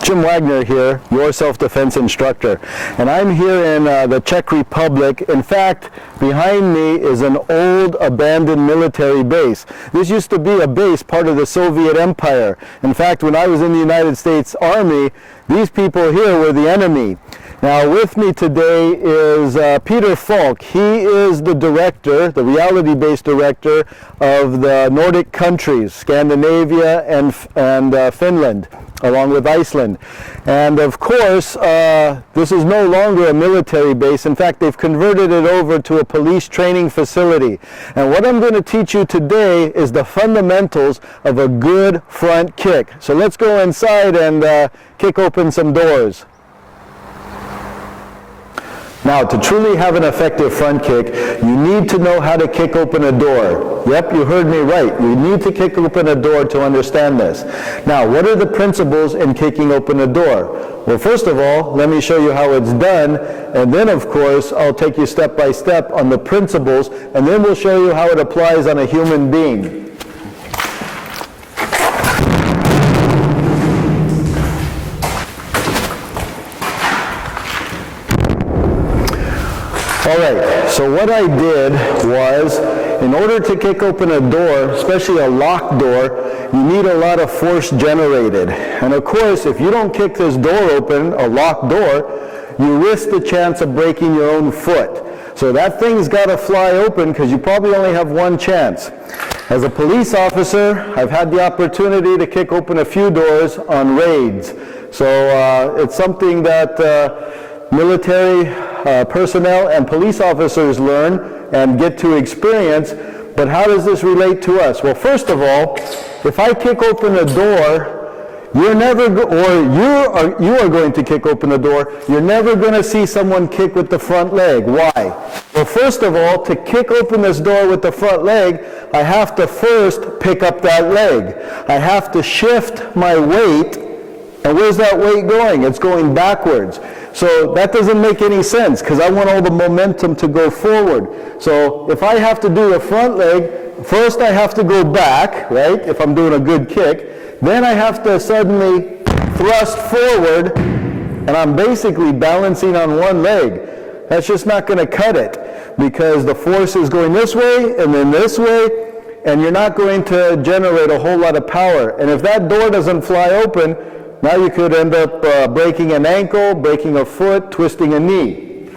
Jim Wagner here, your self-defense instructor, and I'm here in the Czech Republic. In fact, behind me is an old abandoned military base. This used to be a base part of the Soviet Empire. In fact, when I was in the United States Army, these people here were the enemy. Now with me today is Peter Falk. He is the director, the reality-based director of the Nordic countries, Scandinavia and Finland, along with Iceland. And of course, this is no longer a military base. In fact, they've converted it over to a police training facility. And what I'm going to teach you today is the fundamentals of a good front kick. So let's go inside and kick open some doors. Now, to truly have an effective front kick, you need to know how to kick open a door. Yep, you heard me right. You need to kick open a door to understand this. Now, what are the principles in kicking open a door? Well, first of all, let me show you how it's done, and then, of course, I'll take you step by step on the principles, and then we'll show you how it applies on a human being. Alright, so what I did was, in order to kick open a door, especially a locked door, you need a lot of force generated. And of course, if you don't kick this door open, a locked door, you risk the chance of breaking your own foot. So that thing's got to fly open because you probably only have one chance. As a police officer, I've had the opportunity to kick open a few doors on raids. So it's something that military personnel and police officers learn and get to experience. But how does this relate to us? Well, first of all, if I kick open a door, you are going to kick open a door, you're never going to see someone kick with the front leg. Why? Well, first of all, to kick open this door with the front leg, I have to first pick up that leg. I have to shift my weight. And where's that weight going? It's going backwards. So that doesn't make any sense because I want all the momentum to go forward. So if I have to do the front leg, first I have to go back, right, if I'm doing a good kick. Then I have to suddenly thrust forward, and I'm basically balancing on one leg. That's just not going to cut it because the force is going this way and then this way, and you're not going to generate a whole lot of power. And if that door doesn't fly open, now you could end up breaking an ankle, breaking a foot, twisting a knee.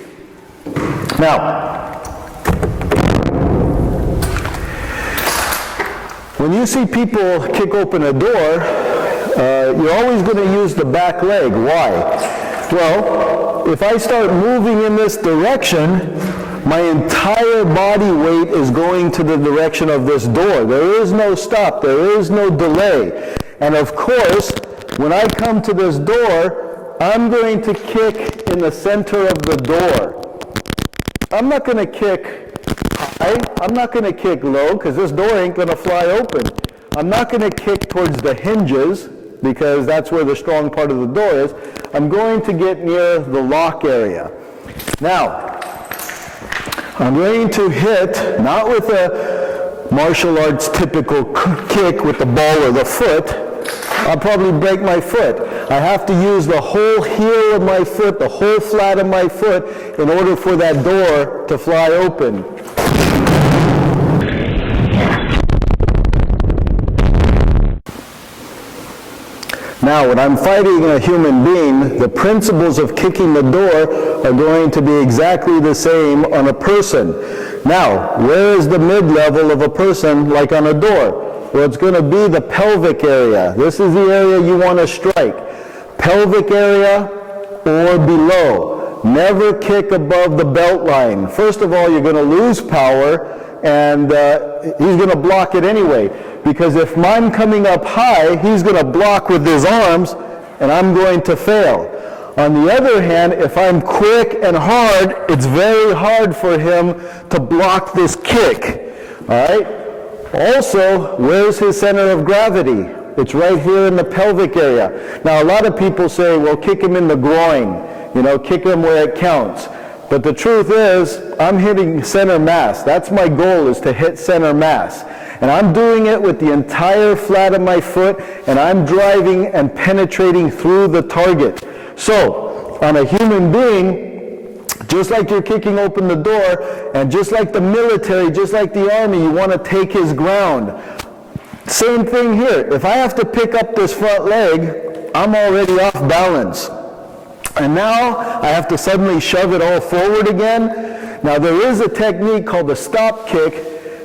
Now, when you see people kick open a door, you're always going to use the back leg. Why? Well, if I start moving in this direction, my entire body weight is going to the direction of this door. There is no stop. There is no delay. And of course, when I come to this door, I'm going to kick in the center of the door. I'm not going to kick high. I'm not going to kick low because this door ain't going to fly open. I'm not going to kick towards the hinges because that's where the strong part of the door is. I'm going to get near the lock area. Now, I'm going to hit, not with a martial arts typical kick with the ball or the foot. I'll probably break my foot. I have to use the whole heel of my foot, the whole flat of my foot, in order for that door to fly open. Now, when I'm fighting a human being, the principles of kicking the door are going to be exactly the same on a person. Now, where is the mid-level of a person like on a door? Well, it's going to be the pelvic area. This is the area you want to strike. Pelvic area or below. Never kick above the belt line. First of all, you're going to lose power, and he's going to block it anyway. Because if I'm coming up high, he's going to block with his arms, and I'm going to fail. On the other hand, if I'm quick and hard, it's very hard for him to block this kick. All right? Also, where's his center of gravity? It's right here in the pelvic area. Now, a lot of people say, well, kick him in the groin. You know, kick him where it counts. But the truth is, I'm hitting center mass. That's my goal, is to hit center mass. And I'm doing it with the entire flat of my foot, and I'm driving and penetrating through the target. So, on a human being, just like you're kicking open the door, and just like the military, just like the army, you want to take his ground. Same thing here. If I have to pick up this front leg, I'm already off balance. And now I have to suddenly shove it all forward again. Now there is a technique called the stop kick,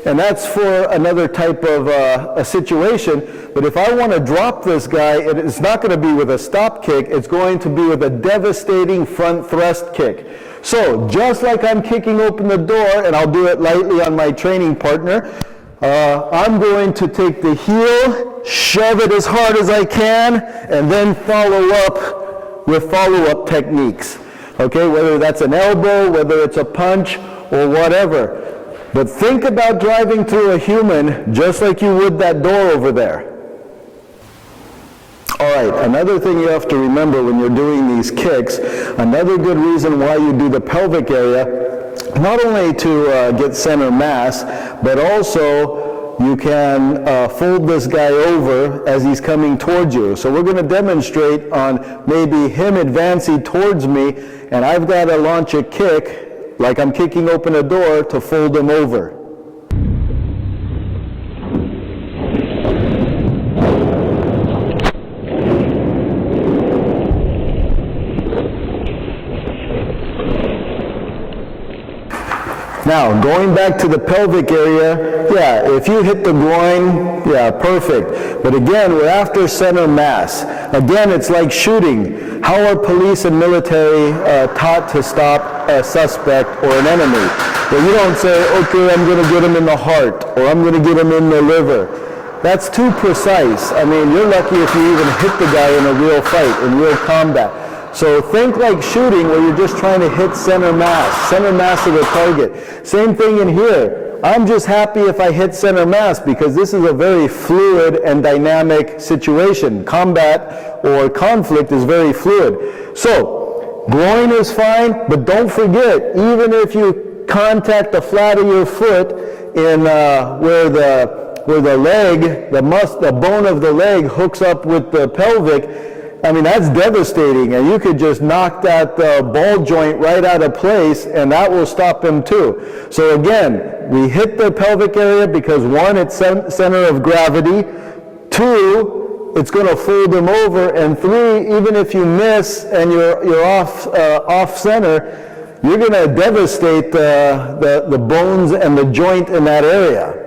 and that's for another type of a situation. But if I want to drop this guy, it's not going to be with a stop kick, it's going to be with a devastating front thrust kick. So just like I'm kicking open the door, and I'll do it lightly on my training partner, I'm going to take the heel, shove it as hard as I can, and then follow up with follow-up techniques. Okay, whether that's an elbow, whether it's a punch, or whatever. But think about driving through a human just like you would that door over there. All right, another thing you have to remember when you're doing these kicks, another good reason why you do the pelvic area, not only to get center mass, but also you can fold this guy over as he's coming towards you. So we're going to demonstrate on maybe him advancing towards me, and I've got to launch a kick like I'm kicking open a door to fold him over. Now, going back to the pelvic area, yeah, if you hit the groin, yeah, perfect. But again, we're after center mass. Again, it's like shooting. How are police and military taught to stop a suspect or an enemy? Well, you don't say, okay, I'm going to get him in the heart, or I'm going to get him in the liver. That's too precise. I mean, you're lucky if you even hit the guy in a real fight, in real combat. So think like shooting where you're just trying to hit center mass of the target. Same thing in here. I'm just happy if I hit center mass because this is a very fluid and dynamic situation. Combat or conflict is very fluid. So groin is fine, but don't forget, even if you contact the flat of your foot in where the leg, the bone of the leg hooks up with the pelvic, I mean, that's devastating, and you could just knock that ball joint right out of place, and that will stop him too. So again, we hit the pelvic area because one, it's center of gravity, two, it's going to fold him over, and three, even if you miss and you're off center, you're going to devastate the bones and the joint in that area.